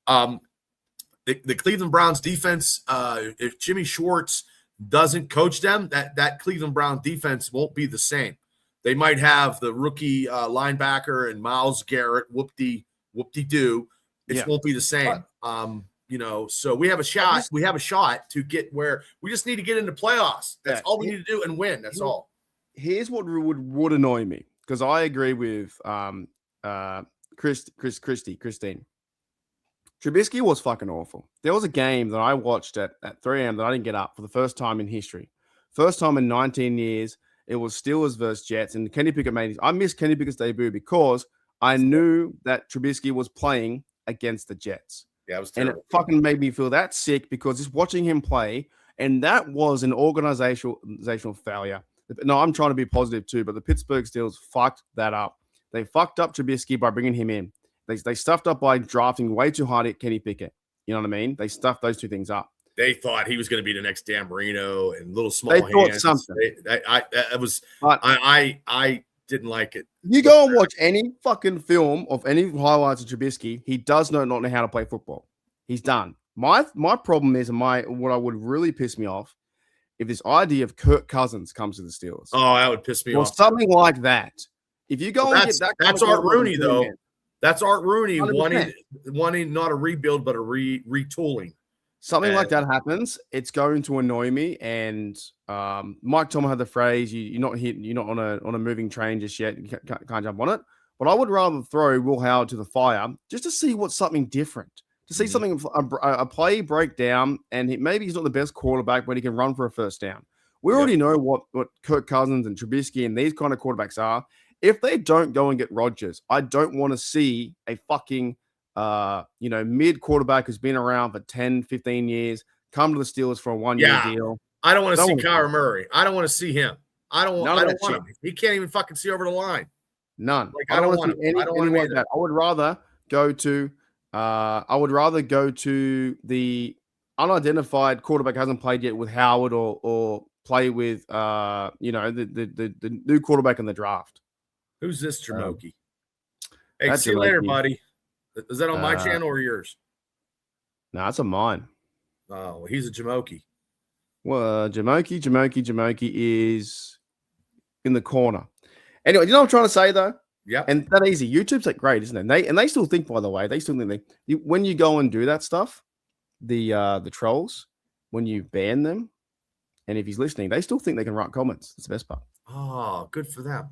The Cleveland Browns defense, if Jimmy Schwartz doesn't coach them, that Cleveland Brown defense won't be the same. They might have the rookie linebacker and Myles Garrett, whoop-de-doo. It won't be the same. So we have a shot. We have a shot to get where we just need to get into playoffs. That's all we need to do and win. That's all. Here's what would annoy me, because I agree with Christine. Trubisky was fucking awful. There was a game that I watched at 3 a.m. that I didn't get up for the first time in history. First time in 19 years. It was Steelers versus Jets, and Kenny Pickett made it. I missed Kenny Pickett's debut because I knew that Trubisky was playing against the Jets. Yeah, it was terrible. And it fucking made me feel that sick because just watching him play, and that was an organizational failure. No, I'm trying to be positive too, but the Pittsburgh Steelers fucked that up. They fucked up Trubisky by bringing him in. They stuffed up by drafting way too hard at Kenny Pickett. You know what I mean? They stuffed those two things up. They thought he was going to be the next Dan Marino and little small they hands. Thought something. I didn't like it. You go and watch any fucking film of any highlights of Trubisky. He does not know how to play football. He's done. My problem is, what I would really piss me off, if this idea of Kirk Cousins comes to the Steelers. Oh, that would piss me off. Or something like that. If you go and get that, that's Art Rooney though. That's Art Rooney 100%. wanting not a rebuild but a retooling. Something like that happens, it's going to annoy me. And Mike Tomlin had the phrase, "You're not on a moving train just yet. You can't jump on it." But I would rather throw Will Howard to the fire just to see what's something different, to see something, a play breakdown, and maybe he's not the best quarterback, but he can run for a first down. We already know what Kirk Cousins and Trubisky and these kind of quarterbacks are. If they don't go and get Rodgers, I don't want to see a fucking mid quarterback who's been around for 10, 15 years come to the Steelers for a 1-year deal. I don't want to see Kyler Murray. I don't want to see him. I don't want him. He can't even fucking see over the line. None. I don't want to see anything like that. I would rather go to the unidentified quarterback who hasn't played yet with Howard or play with the new quarterback in the draft. Who's this Jamoki? Hey, see you later, buddy. Is that on my channel or yours? No, it's on mine. Oh, well, he's a Jamoki. Well, Jamoki is in the corner. Anyway, you know what I'm trying to say, though? Yeah. And that easy. YouTube's like great, isn't it? And they still think, by the way, when you go and do that stuff, the trolls, when you ban them, and if he's listening, they still think they can write comments. That's the best part. Oh, good for them.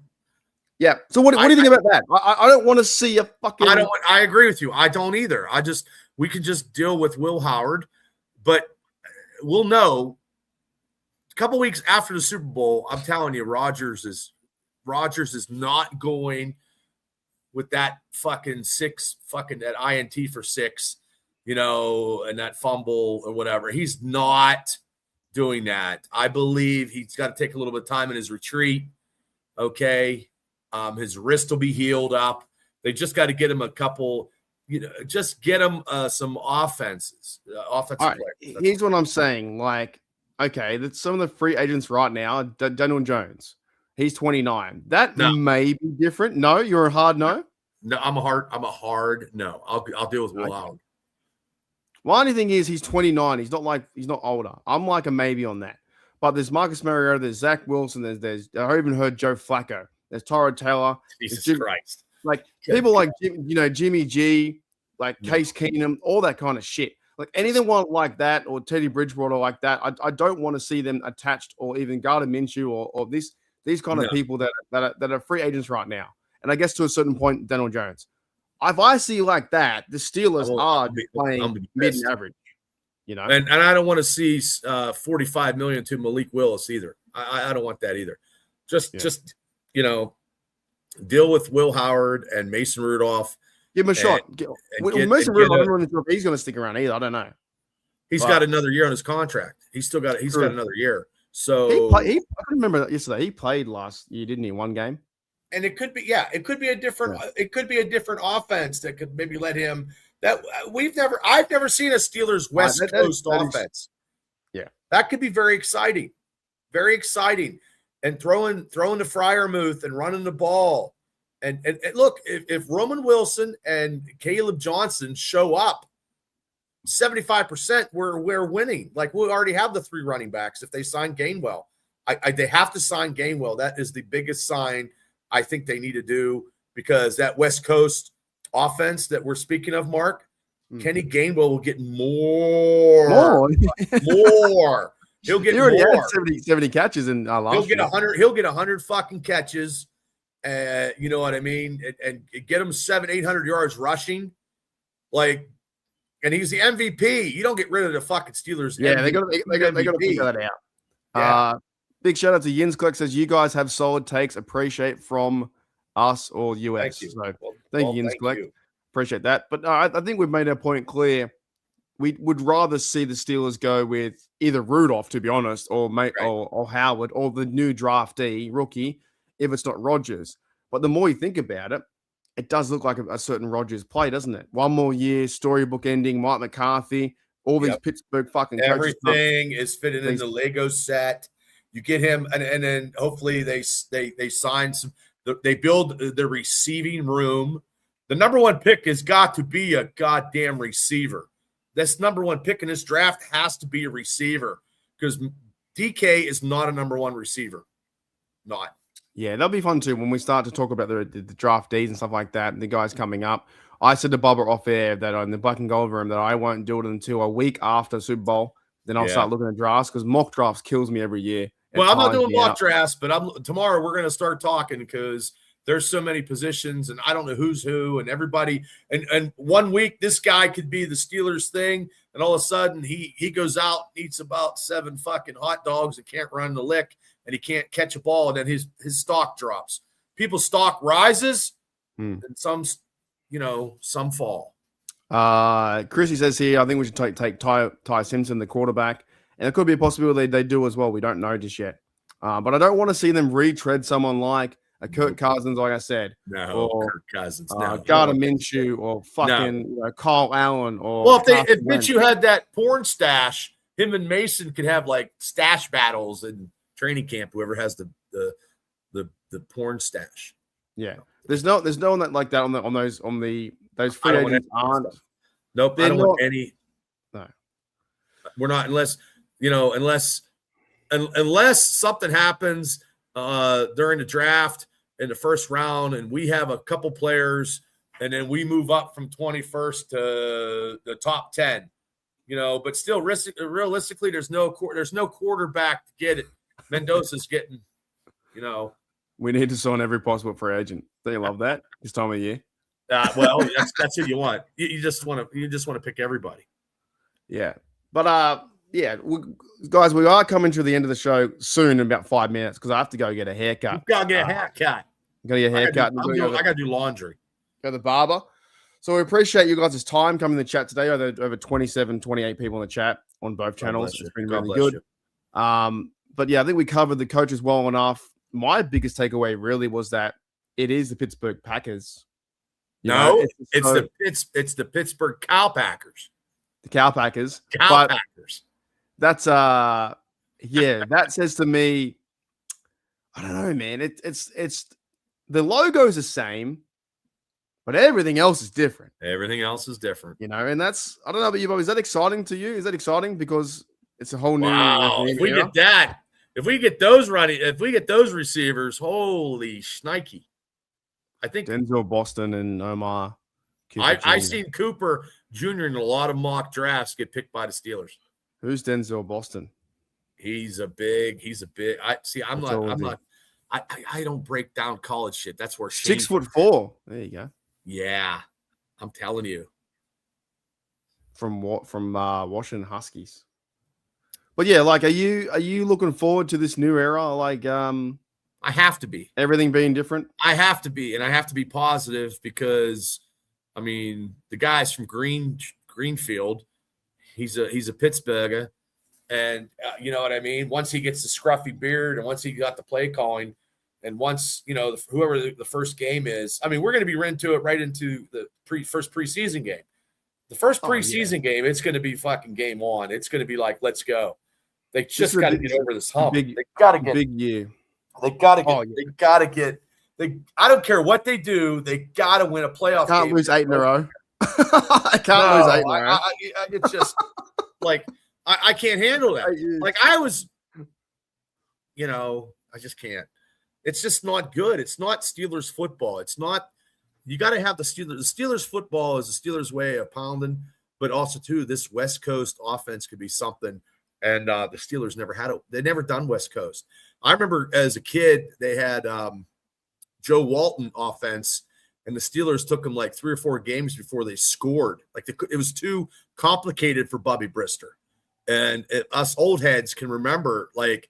Yeah. So what do you think about that? I don't want to see a fucking. I agree with you. I don't either. We could just deal with Will Howard, but we'll know a couple weeks after the Super Bowl. I'm telling you, Rodgers is not going with that fucking that INT for 6, and that fumble or whatever. He's not doing that. I believe he's got to take a little bit of time in his retreat. Okay. His wrist will be healed up. They just got to get him a couple, just get him some offensive players. Here's what I'm saying. Okay, that's some of the free agents right now. Daniel Jones, he's 29. That may be different. No, you're a hard no. No, I'm a hard no. I'll deal with Will Howard. My only thing is he's 29. He's not older. I'm like a maybe on that. But there's Marcus Mariota, there's Zach Wilson, there's I even heard Joe Flacco. There's Tyrod Taylor. Jesus Christ. People like Jimmy G, Case Keenum, all that kind of shit. Anything like that, or Teddy Bridgewater like that, I don't want to see them attached, or even Gardner Minshew or these kind of people that are free agents right now. And I guess to a certain point, Daniel Jones. If I see like that, the Steelers are playing mid and average. And I don't want to see $45 million to Malik Willis either. I don't want that either. Just deal with Will Howard and Mason Rudolph. Give him a shot. Mason get Rudolph, I'm not even sure if he's going to stick around either. I don't know. He's got another year on his contract. He's got another year. So I can remember that yesterday. He played last year, didn't he? One game. And it could be a different offense that could maybe let him. That I've never seen a Steelers West Coast offense. Yeah, that could be very exciting, and throwing the Freiermuth and running the ball, and look, if Roman Wilson and Caleb Johnson show up, 75% we're winning. Like, we already have the 3 running backs. If they sign Gainwell, they have to sign Gainwell. That is the biggest sign I think they need to do, because that West Coast offense that we're speaking of, Mark, Kenny Gainwell will get more. He'll get already more. Had 70 catches in last He'll get year. 100. He'll get 100 fucking catches. You know what I mean? And get him 700-800 yards rushing. Like, and he's the MVP. You don't get rid of the fucking Steelers. Yeah, MVP. they got to figure that out. Yeah. Big shout out to Yins Click, says you guys have solid takes. Appreciate from us or US. Thank you. So thank you, Yins thank Click. you. Appreciate that. But I think we've made our point clear. We would rather see the Steelers go with either Rudolph, to be honest, or or Howard, or the new draftee rookie, if it's not Rodgers. But the more you think about it, it does look like a certain Rodgers play, doesn't it? One more year, storybook ending, Mike McCarthy, all these Pittsburgh fucking coaches. Everything is fitted in the Lego set. You get him, and then hopefully they sign some. They build the receiving room. The number 1 pick has got to be a goddamn receiver. This number 1 pick in this draft has to be a receiver, because DK is not a number 1 receiver. Not. Yeah, that'll be fun too when we start to talk about the draftees and stuff like that, and the guys coming up. I said to Bubba off air that in the black and gold room that I won't do it until a week after Super Bowl. Then I'll start looking at drafts, because mock drafts kills me every year. Well, I'm not doing mock drafts, but tomorrow we're going to start talking, because there's so many positions, and I don't know who's who, and everybody. And 1 week this guy could be the Steelers thing, and all of a sudden he goes out, eats about 7 fucking hot dogs, and can't run the lick, and he can't catch a ball, and then his stock drops. People's stock rises, and some fall. Chrissy says here, I think we should take Ty Simpson, the quarterback. And it could be a possibility they do as well. We don't know just yet. But I don't want to see them retread someone like a Kirk Cousins, like I said. No, Kirk Cousins. No. Gardner Minshew, or fucking Kyle Allen. Or well, if Minshew had that porn stash, him and Mason could have like stash battles in training camp. Whoever has the porn stash. Yeah, there's no one that like that on those free agents aren't. Nope, I don't want any. No, we're not unless something happens during the draft in the first round, and we have a couple players, and then we move up from 21st to the top 10. But still, realistically, there's no quarterback to get it. Mendoza's getting, We need to sign every possible free agent. Don't you love that this time of year? Well, that's who you want. You just want to pick everybody. Yeah, but guys, we are coming to the end of the show soon in about 5 minutes, because I have to go get a haircut. You gotta get a haircut. Gotta get a haircut. I gotta do laundry. Go to the barber. So we appreciate you guys' time coming to the chat today. Over 27, 28 people in the chat on both channels. It's been really good. But yeah, I think we covered the coaches well enough. My biggest takeaway really was that it is the Pittsburgh Packers. It's the Pittsburgh Cowpackers. The Cowpackers. Cowpackers. That's that says to me, I don't know, man. It's the logo's the same, but everything else is different. Everything else is different. And that's, I don't know about you, but is that exciting to you? Is that exciting because it's a whole new? Wow. If we get that, if we get those receivers, holy shnikey. I think Denzel Boston and Omar. I seen Cooper Jr. in a lot of mock drafts get picked by the Steelers. Who's Denzel Boston? He's a big. I don't break down college shit. That's where 6'4". There you go. Yeah, I'm telling you. From Washington Huskies. But yeah, like, are you looking forward to this new era? Like, I have to be. Everything being different. I have to be, and I have to be positive because I mean, the guy's from Greenfield. He's a Pittsburgher, and you know what I mean. Once he gets the scruffy beard, and once he got the play calling, and once whoever the first game is, I mean, we're going to be right into the first preseason game. The first preseason game, it's going to be fucking game on. It's going to be like, let's go. They just got to get over this hump. They got to get big year. They got to get. They got to get. I don't care what they do. They got to win a playoff. Can't lose 8 in a row. I can't lose 8 in a row. It's just like I can't handle that. Like I was, I just can't. It's just not good. It's not Steelers football. It's not. You got to have the Steelers. The Steelers football is the Steelers way of pounding, but also too, this West Coast offense could be something. And the Steelers never had it. They never done West Coast. I remember as a kid, they had Joe Walton offense, and the Steelers took them like 3 or 4 games before they scored. Like it was too complicated for Bubby Brister. And us old heads can remember, like,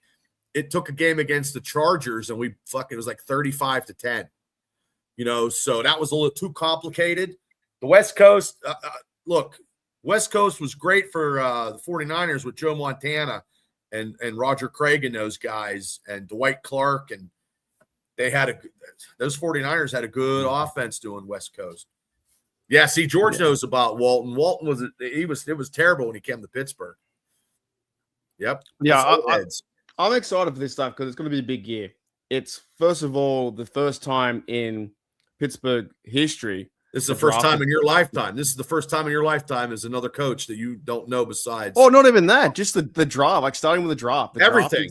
it took a game against the Chargers, and it was like 35-10. So that was a little too complicated. The West Coast, look, West Coast was great for the 49ers with Joe Montana and Roger Craig and those guys and Dwight Clark, and those 49ers had a good offense doing West Coast. Yeah, see, George knows about Walton. Walton it was terrible when he came to Pittsburgh. Yep. Yeah, I'm excited for this stuff because it's going to be a big year. It's, first of all, the first time in Pittsburgh history. This is the first time in your lifetime. This is the first time in your lifetime as another coach that you don't know besides. Oh, not even that. Just the draft, like starting with the draft. Everything.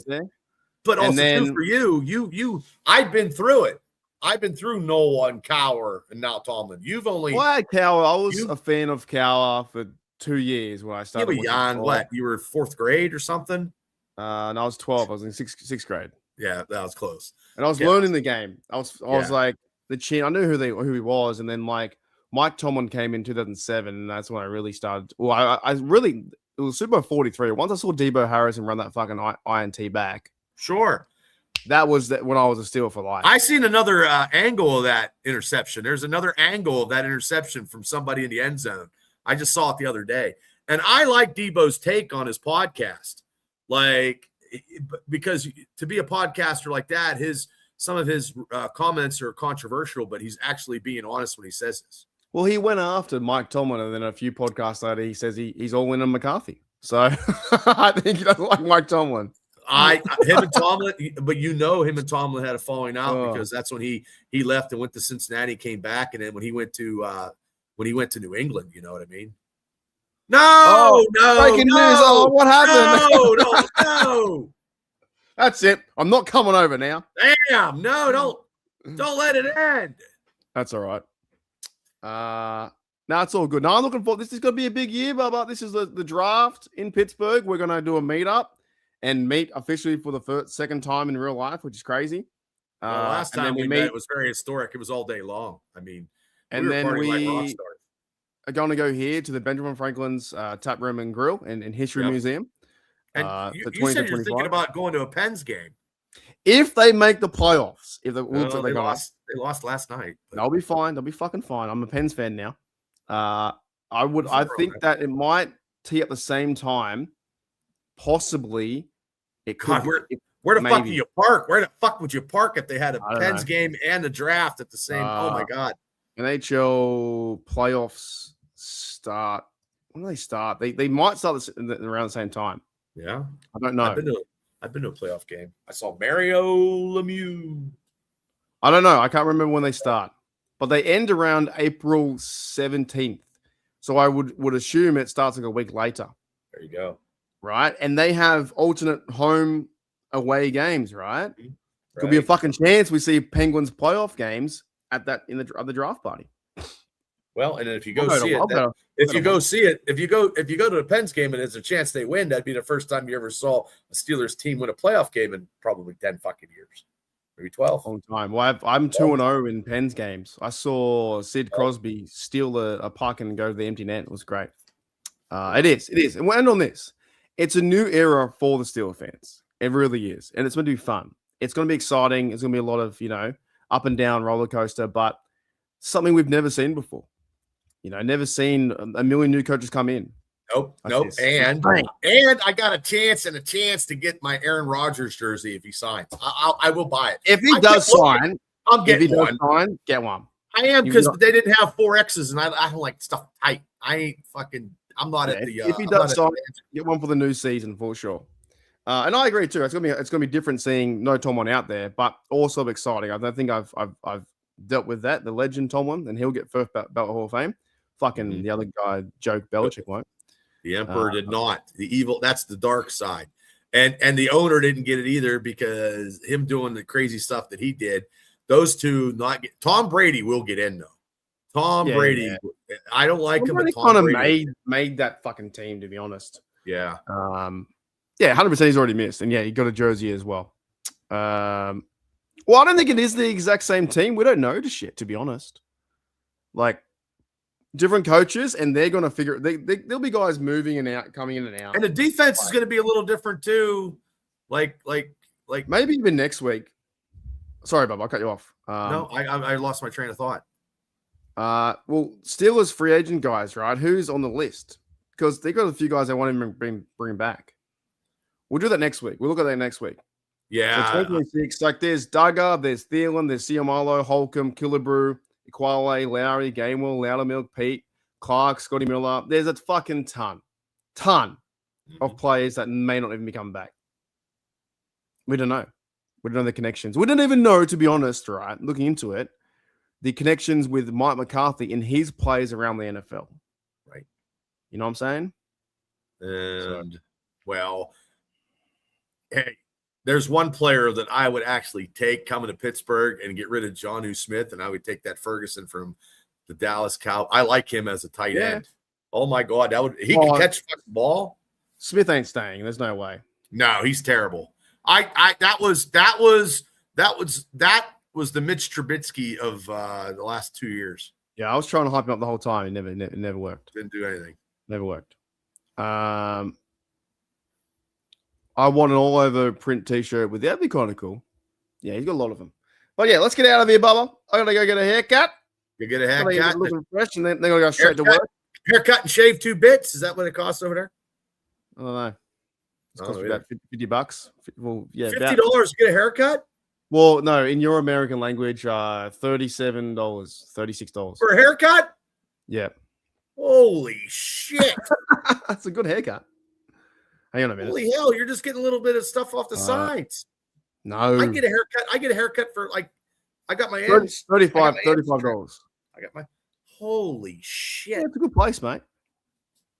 But also too, for you, I've been through it. I've been through Noah and Cowher and now Tomlin. You've only. Why Cowher? I was a fan of Cowher for 2 years when I started. You were young. What? You were 4th grade or something? No, I was 12. I was in sixth grade. Yeah, that was close. And I was learning the game. I was like the chin. I knew who he was, and then like Mike Tomlin came in 2007, and that's when I really started. Well, it was Super Bowl 43. Once I saw Debo Harrison run that fucking INT back. Sure. That was when I was a Steeler for life. I seen another angle of that interception. There's another angle of that interception from somebody in the end zone. I just saw it the other day. And I like Debo's take on his podcast. Like, because to be a podcaster like that, some of his comments are controversial, but he's actually being honest when he says this. Well, he went after Mike Tomlin, and then a few podcasts later, he says he's all in on McCarthy. So I think he doesn't like Mike Tomlin. Him and Tomlin, but him and Tomlin had a falling out because that's when he left and went to Cincinnati, came back, and then when he went to New England, you know what I mean? No, breaking news! Oh, what happened? No. That's it. I'm not coming over now. Damn, no, don't let it end. That's all right. Now it's all good. Now I'm looking forward. This is going to be a big year, Bubba. This is the draft in Pittsburgh. We're going to do a meetup and meet officially for the second time in real life, which is crazy. Last time we met, it was very historic. It was all day long. I mean, and then we are going to go here to the Benjamin Franklin's Tap Room and Grill and History Museum. And you said you're thinking about going to a Pens game. If they make the playoffs, they lost last night. But they'll be fine. They'll be fucking fine. I'm a Pens fan now. I think that it might tee at the same time. Possibly, it could. God, where the fuck do you park? Where the fuck would you park if they had a Pens game and the draft at the same? Oh my god! NHL playoffs start. When do they start? They might start this around the same time. Yeah, I don't know. I've been to a playoff game. I saw Mario Lemieux. I don't know. I can't remember when they start, but they end around April 17th. So I would assume it starts like a week later. There you go. Right, and they have alternate home away games. Right, could be a fucking chance we see Penguins playoff games at the draft party. Well, and if you go see it, if you go to the Pens game and there's a chance they win, that'd be the first time you ever saw a Steelers team win a playoff game in probably 10 fucking years, maybe 12. Long time. Well, I'm 2-0 in Pens games. I saw Sid Crosby steal a puck and go to the empty net. It was great. It is, and we'll end on this. It's a new era for the Steelers fans. It really is. And it's going to be fun. It's going to be exciting. It's going to be a lot of, up and down roller coaster, but something we've never seen before. never seen a million new coaches come in. Nope. And I got a chance to get my Aaron Rodgers jersey if he signs. I will buy it. If he does sign, I'm getting one. Get one. I am, because they didn't have 4 X's, and I don't like stuff tight. I'm not at the. If he does sign, get one for the new season for sure. And I agree too. It's gonna be different seeing no Tomlin out there, but also exciting. I don't think I've dealt with that. The legend Tomlin, and he'll get first ballot Hall of Fame. Fucking the other guy, Joe Belichick, won't. The Emperor did not. The evil, that's the dark side. And the owner didn't get it either, because him doing the crazy stuff that he did, those two not get. Tom Brady will get in, though. Tom Brady, I don't like him. But Tom Brady made that fucking team, to be honest. Yeah. 100% he's already missed. And he got a jersey as well. Well, I don't think it is the exact same team. We don't know the shit, to be honest. Like, different coaches, and they're going to figure there'll be guys moving and out, coming in and out. And the defense is going to be a little different too. Like maybe even next week. Sorry, Bob, I'll cut you off. No, I lost my train of thought. Well, Steelers free agent guys, right? Who's on the list? Because they got a few guys they want to bring back. We'll do that next week. We'll look at that next week. Yeah. So 2026, like there's Duggar, there's Thielen, there's Siamalo, Holcomb, Killebrew, Equale, Lowry, Gainwell, Loudermilk, Pete, Clark, Scotty Miller. There's a fucking ton of players that may not even be coming back. We don't know. We don't know the connections. We don't even know, to be honest, right? Looking into it, the connections with Mike McCarthy and his players around the NFL. Right. You know what I'm saying? And, well, hey, there's one player that I would actually take coming to Pittsburgh and get rid of Jonnu Smith, and I would take that Ferguson from the Dallas Cowboys. I like him as a tight end. Oh my God, he can catch the ball. Smith ain't staying. There's no way. No, he's terrible. That was the Mitch Trubisky of the last 2 years. Yeah, I was trying to hype him up the whole time. It never worked. Didn't do anything. Never worked. I want an all-over print T-shirt with that'd be kind of cool. Yeah, he's got a lot of them. But yeah, let's get out of here, Bubba. I gotta go get a haircut. You get a haircut, looking fresh, and then I go straight to work. Haircut and shave 2 bits. Is that what it costs over there? I don't know. It's cost me about $50. Well, yeah, $50 to get a haircut. Well, no, in your American language, $37, $36 for a haircut. Yeah. Holy shit! That's a good haircut. Hang on a minute. Holy hell, you're just getting a little bit of stuff off the sides. No. I get a haircut for I got my ends. $35. I got my holy shit. Yeah, it's a good place, mate.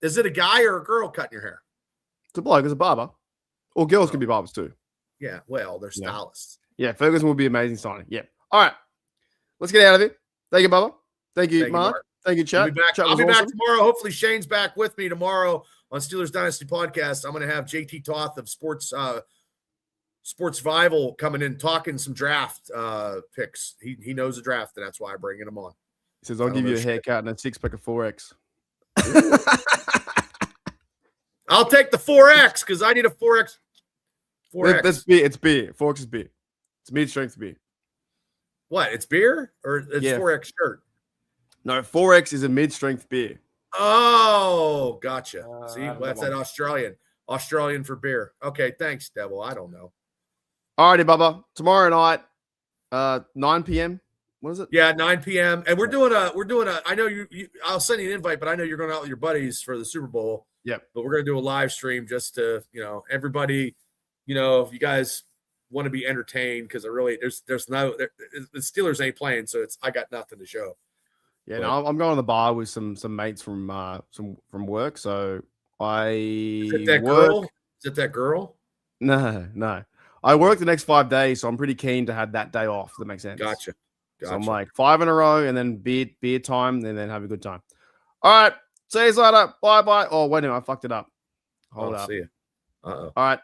Is it a guy or a girl cutting your hair? It's a bloke, it's a barber. Or girls can be barbers too. Yeah, well, they're stylists. Yeah, Ferguson will be amazing signing. Yeah. All right. Let's get out of it. Thank you, Bubba. Thank you, Mark. Thank you, Chat. I'll be back tomorrow. Hopefully Shane's back with me tomorrow on Steelers Dynasty Podcast. I'm going to have JT Toth of Sports Survival coming in, talking some draft picks. He knows the draft, and that's why I'm bringing him on. He says, I'll give you a haircut and a 6-pack of 4X. I'll take the 4X because I need a 4X. 4X. That's beer. It's beer. 4X is beer. It's mid-strength beer. What? It's beer or it's 4X shirt? No, 4X is a mid-strength beer. Oh, gotcha. See, that's that Australian for beer. Okay, thanks, Devil. I don't know. All righty, Bubba. Tomorrow night, 9 p.m. What is it? Yeah, 9 p.m. And we're doing a. I know you. I'll send you an invite, but I know you're going out with your buddies for the Super Bowl. Yep. But we're going to do a live stream just to, everybody, if you guys want to be entertained, because the Steelers ain't playing, so I got nothing to show. Yeah, no, I'm going to the bar with some mates from work. So Is it that girl? Is it that girl? No. I work the next 5 days, so I'm pretty keen to have that day off. If that makes sense. Gotcha. So I'm like 5 in a row, and then beer time, and then have a good time. All right. See you later. Bye. Oh, wait a minute. I fucked it up. Hold up. See you. Uh-oh. All right.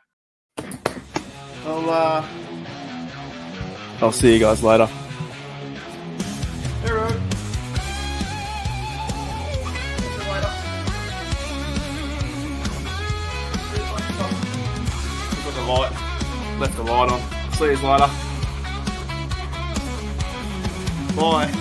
I'll see you guys later. Hey, Rude. Left the light on. See you later. Bye.